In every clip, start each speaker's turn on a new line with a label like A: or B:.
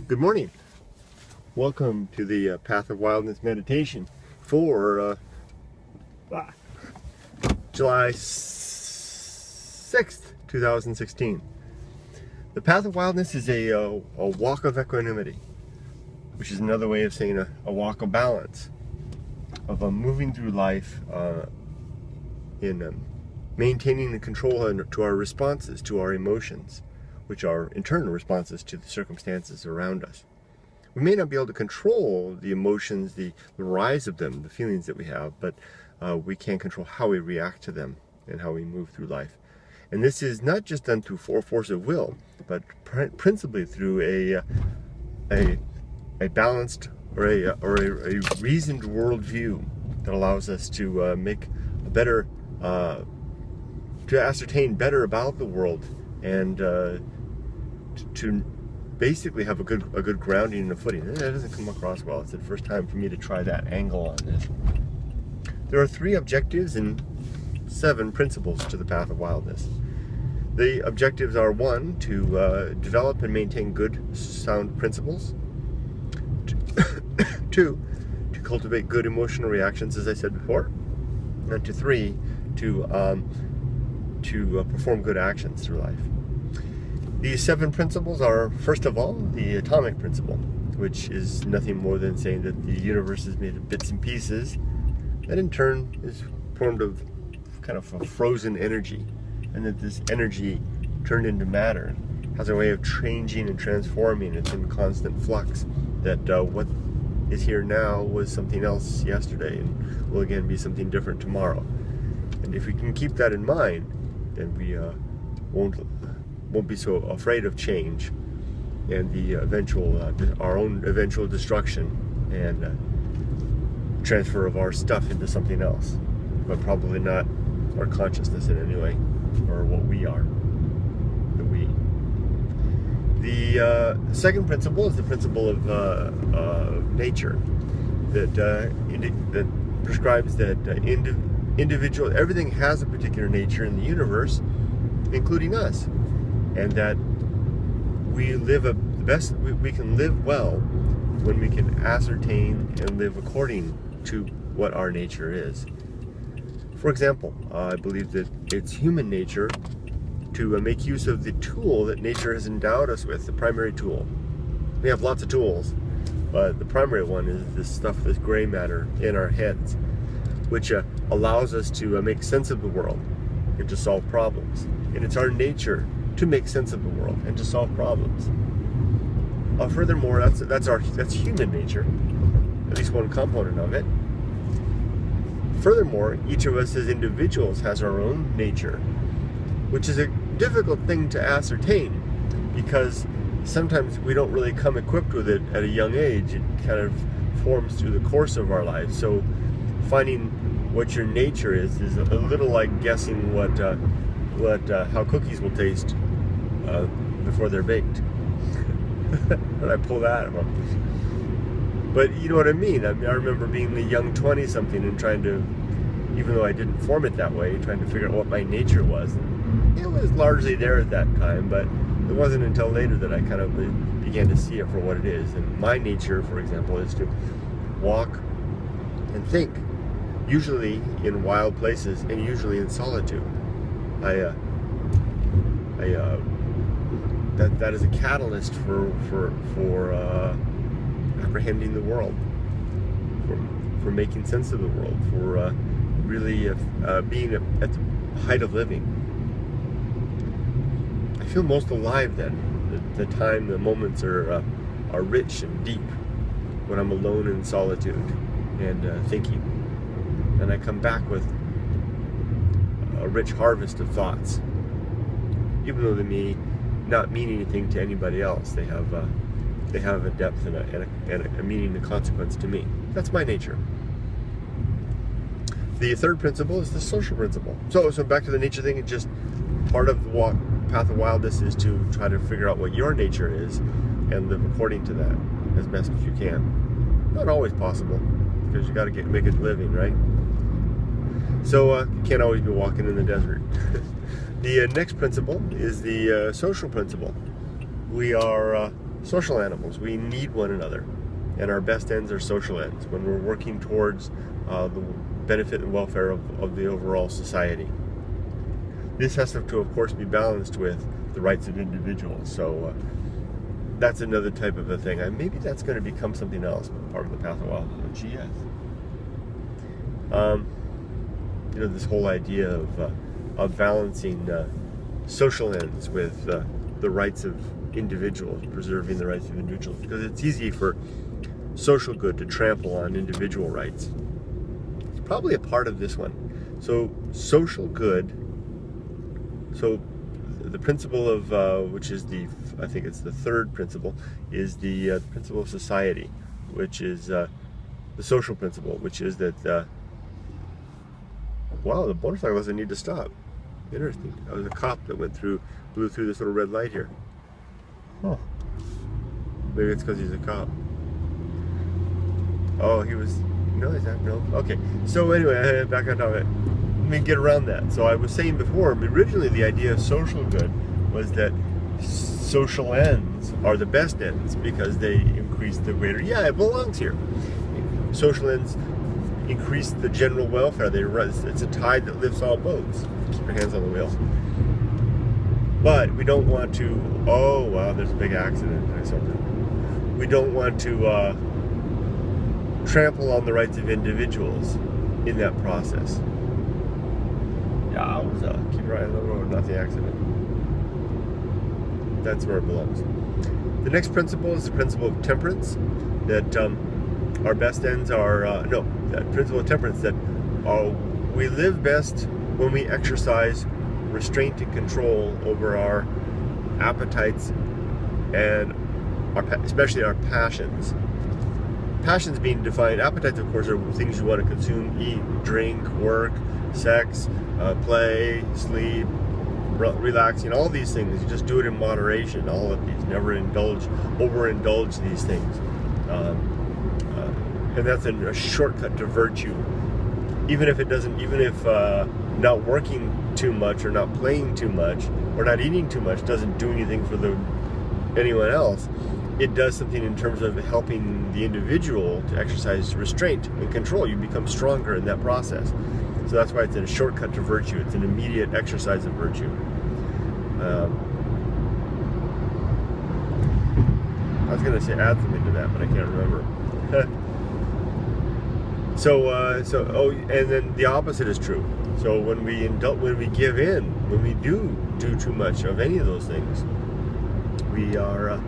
A: Good morning. Welcome to the Path of Wildness meditation for July 6th, 2016. The Path of Wildness is a walk of equanimity, which is another way of saying a walk of balance, of moving through life in maintaining the control to our responses, to our emotions, which are internal responses to the circumstances around us. We may not be able to control the emotions, the rise of them, the feelings that we have, but we can control how we react to them and how we move through life. And this is not just done through force of will, but principally through a balanced or a reasoned worldview that allows us to make a better, to ascertain better about the world and to basically have a good grounding and a footing. That doesn't come across well. It's the first time for me to try that angle on this. There are 3 objectives and 7 principles to the Path of Wildness. The objectives are 1, to develop and maintain good, sound principles. 2, to cultivate good emotional reactions, as I said before. And 3, to perform good actions through life. These 7 principles are, first of all, the atomic principle, which is nothing more than saying that the universe is made of bits and pieces that in turn is formed of kind of a frozen energy, and that this energy turned into matter has a way of changing and transforming. It's in constant flux, that what is here now was something else yesterday and will again be something different tomorrow. And if we can keep that in mind, then we won't be so afraid of change and the our own eventual destruction and transfer of our stuff into something else, but probably not our consciousness in any way, or what we are, the we. The second principle is the principle of nature, that prescribes that individual, everything has a particular nature in the universe, including us, and that we live we can live well when we can ascertain and live according to what our nature is. For example, I believe that it's human nature to make use of the tool that nature has endowed us with, the primary tool. We have lots of tools, but the primary one is this stuff, this gray matter in our heads, which allows us to make sense of the world and to solve problems. And it's our nature to make sense of the world and to solve problems. Furthermore, that's human nature, at least one component of it. Furthermore, each of us as individuals has our own nature, which is a difficult thing to ascertain because sometimes we don't really come equipped with it at a young age. It kind of forms through the course of our life. So finding what your nature is a little like guessing how cookies will taste before they're baked. But I pull that one. But you know what I mean. I remember being a young 20-something and trying to, even though I didn't form it that way, trying to figure out what my nature was. And it was largely there at that time, but it wasn't until later that I kind of began to see it for what it is. And my nature, for example, is to walk and think, usually in wild places and usually in solitude. That is a catalyst for apprehending the world, for making sense of the world, for really being at the height of living. I feel most alive then. The moments are rich and deep when I'm alone in solitude and thinking, and I come back with a rich harvest of thoughts, even though they may not mean anything to anybody else. They have a depth and a meaning and consequence to me. That's my nature. The third principle is the social principle. So back to the nature thing. It's just part of the Path of Wildness is to try to figure out what your nature is and live according to that as best as you can. Not always possible, because you got to make a living, right? So you can't always be walking in the desert. The next principle is the social principle. We are social animals. We need one another, and our best ends are social ends when we're working towards the benefit and welfare of the overall society. This has to, of course, be balanced with the rights of individuals. So that's another type of a thing. Maybe that's going to become something else, part of the Path of Wildness. Yes. This whole idea of balancing social ends with the rights of individuals, preserving the rights of individuals, because it's easy for social good to trample on individual rights. It's probably a part of this one. So social good. So the principle of which is I think it's the third principle, is the principle of society, which is the social principle, which is that wow, the motorcycle doesn't need to stop. Interesting. That was a cop that blew through this little red light here. Oh, maybe it's because he's a cop. Oh, he was. No, is that no? Okay. So anyway, back on topic. Let me get around that. So I was saying before, originally the idea of social good was that social ends are the best ends because they increase the greater. Yeah, it belongs here. Social ends increase the general welfare. It's a tide that lifts all boats. Keep your hands on the wheel. But we don't want to. Oh wow, there's a big accident. I saw that. We don't want to trample on the rights of individuals in that process. Yeah, keep your eye on the road, not the accident. That's where it belongs. The next principle is the principle of temperance. That our best ends are that principle of temperance, that we live best when we exercise restraint and control over our appetites and especially our passions. Passions being defined, appetites of course are things you want to consume, eat, drink, work, sex, play, sleep, relaxing, all these things. You just do it in moderation, all of these. Never overindulge these things. And that's a shortcut to virtue. Even if not working too much or not playing too much or not eating too much doesn't do anything for anyone else, it does something in terms of helping the individual to exercise restraint and control. You become stronger in that process. So that's why it's a shortcut to virtue. It's an immediate exercise of virtue. I was going to say add something to that, but I can't remember. And then the opposite is true. So when we give in, when we do too much of any of those things, we are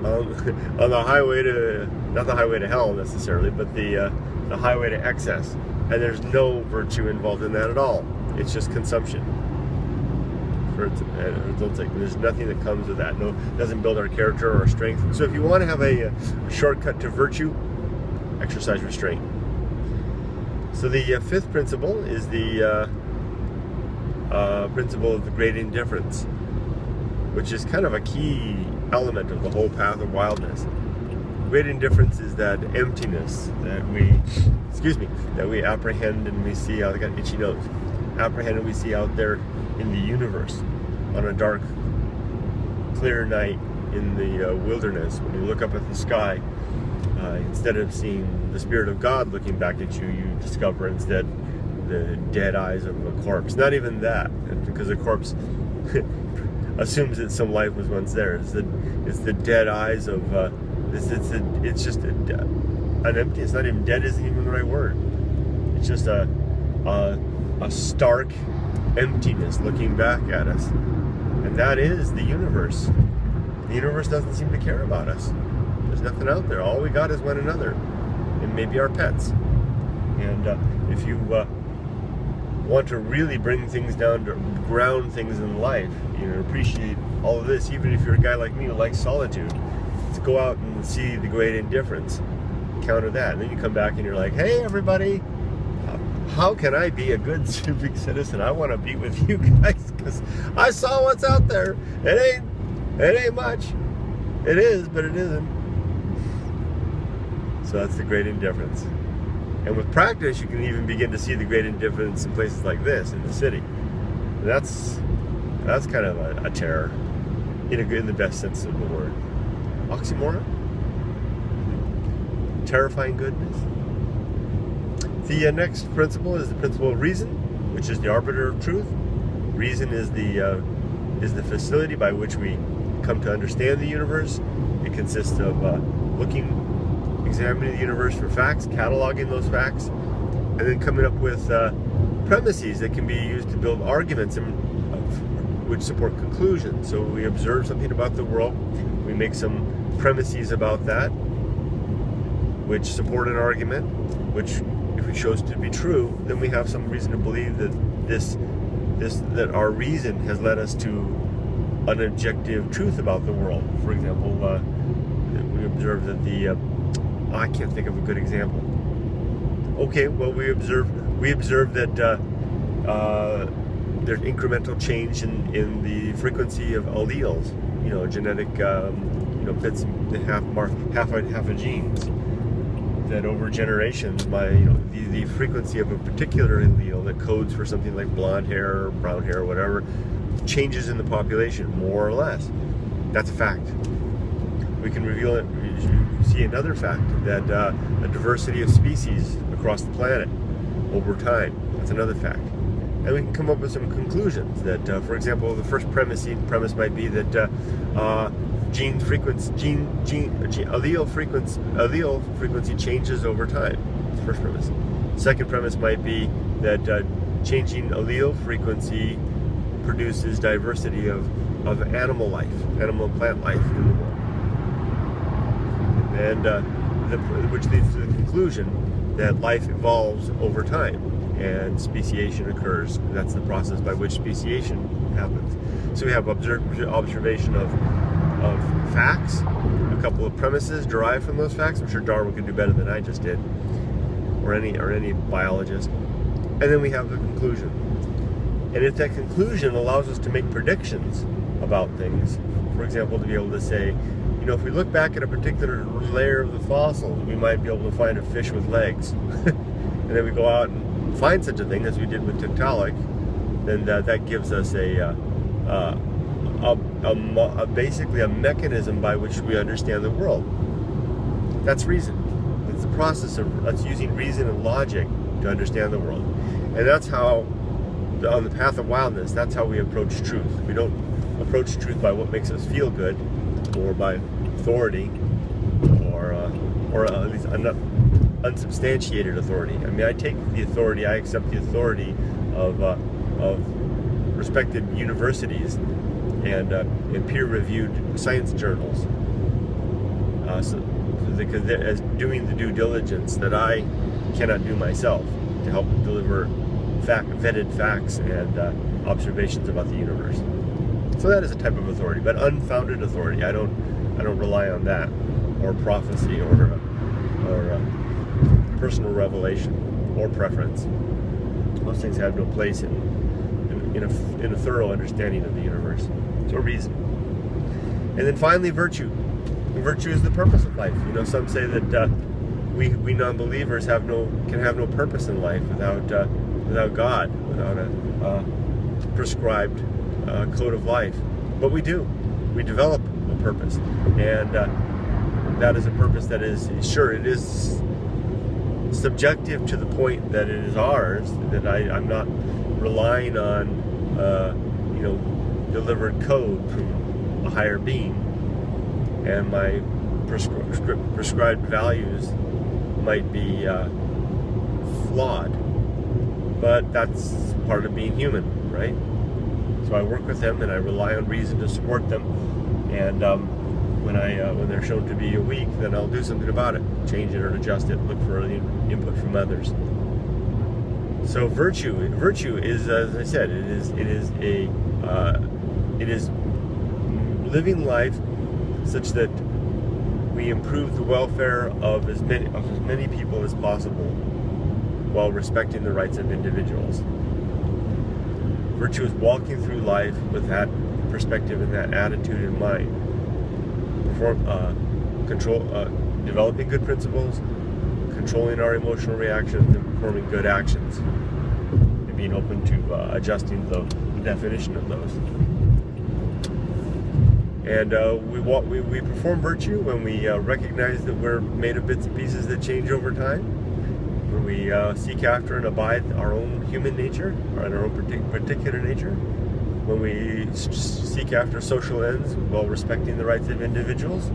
A: on the highway to, not the highway to hell necessarily, but the highway to excess. And there's no virtue involved in that at all. It's just consumption. There's nothing that comes with that. No, it doesn't build our character or our strength. So if you want to have a shortcut to virtue, exercise restraint. So the fifth principle is the principle of the great indifference, which is kind of a key element of the whole path of wildness. Great indifference is that emptiness that we apprehend and we see. I got an itchy nose. Apprehend and we see out there in the universe on a dark, clear night in the wilderness. When you look up at the sky, instead of seeing the Spirit of God looking back at you, you discover instead the dead eyes of a corpse. Not even that, because the corpse assumes that some life was once there. It's the dead eyes of it's just an empty. It's not even dead. Isn't even the right word. It's just a stark emptiness looking back at us, and that is the universe. The universe doesn't seem to care about us. There's nothing out there. All we got is one another, and maybe our pets. And if you want to really bring things down to ground things in life, appreciate all of this, even if you're a guy like me who likes solitude, let's go out and see the great indifference. Counter that, and then you come back and you're like, hey everybody, how can I be a good civic citizen? I want to be with you guys because I saw what's out there. It ain't much. It is, but it isn't. So that's the great indifference. And with practice, you can even begin to see the great indifference in places like this, in the city. And that's kind of a terror. in the best sense of the word. Oxymoron? Terrifying goodness. The next principle is the principle of reason, which is the arbiter of truth. Reason is the facility by which we come to understand the universe. It consists of examining the universe for facts, cataloging those facts, and then coming up with premises that can be used to build arguments which support conclusions. So we observe something about the world, we make some premises about that, which support an argument, which if it shows to be true, then we have some reason to believe that that our reason has led us to an objective truth about the world. For example, we observe that I can't think of a good example. Okay, well we observe that there's incremental change in the frequency of alleles, genetic, bits, half a genes. That over generations, the frequency of a particular allele that codes for something like blonde hair or brown hair or whatever changes in the population, more or less. That's a fact. We can reveal it. See another fact, that a diversity of species across the planet over time. That's another fact. And we can come up with some conclusions that, for example, the first premise might be that allele frequency changes over time. That's the first premise. Second premise might be that changing allele frequency produces diversity of animal and plant life in the world. And which leads to the conclusion that life evolves over time and speciation occurs. That's the process by which speciation happens. So we have observation of facts, a couple of premises derived from those facts. I'm sure Darwin could do better than I just did, or any biologist. And then we have the conclusion. And if that conclusion allows us to make predictions about things, for example, to be able to say, if we look back at a particular layer of the fossil, we might be able to find a fish with legs. And then we go out and find such a thing, as we did with Tiktaalik, then that gives us basically a mechanism by which we understand the world. That's reason. It's the process that's using reason and logic to understand the world. And that's how, on the path of wildness, that's how we approach truth. We don't approach truth by what makes us feel good, or by authority, or at least unsubstantiated authority. I mean, I accept the authority of respected universities and in peer-reviewed science journals, because as doing the due diligence that I cannot do myself to help deliver vetted facts and observations about the universe. So that is a type of authority, but unfounded authority. I don't rely on that, or prophecy, or personal revelation, or preference. Those things have no place in a thorough understanding of the universe. So reason. And then finally, virtue. Virtue is the purpose of life. Some say that we non-believers can have no purpose in life without God, without a prescribed code of life. But we do. We develop a purpose, and that is a purpose that is, sure, it is subjective to the point that it is ours, that I'm not relying on delivered code from a higher being, and my prescribed values might be flawed, but that's part of being human, right? So I work with them, and I rely on reason to support them, and when they're shown to be weak, then I'll do something about it, change it or adjust it, look for input from others. So virtue is, as I said, it is living life such that we improve the welfare of as many people as possible while respecting the rights of individuals. Virtue is walking through life with that perspective and that attitude in mind. Developing good principles, controlling our emotional reactions, and performing good actions, and being open to adjusting the definition of those. And we perform virtue when we recognize that we're made of bits and pieces that change over time. When we seek after and abide our own human nature, or our own particular nature. When we seek after social ends while respecting the rights of individuals.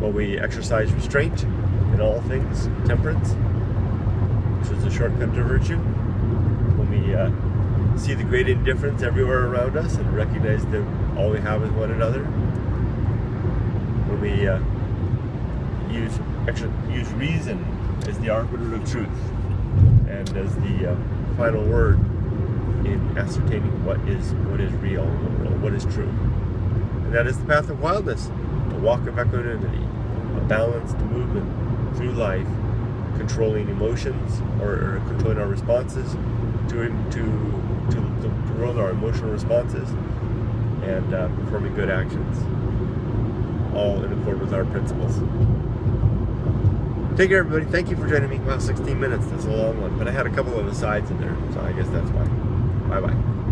A: When we exercise restraint in all things, temperance, which is a shortcut to virtue. When we see the great indifference everywhere around us and recognize that all we have is one another. When we use reason as the arbiter of truth and as the final word in ascertaining what is real in the world, what is true. And that is the path of wildness, a walk of equanimity, a balanced movement through life, controlling emotions or controlling our responses to the world, our emotional responses, and performing good actions, all in accord with our principles. Take care, everybody. Thank you for joining me. Wow, 16 minutes. That's a long one, but I had a couple of asides in there, so I guess that's why. Bye-bye.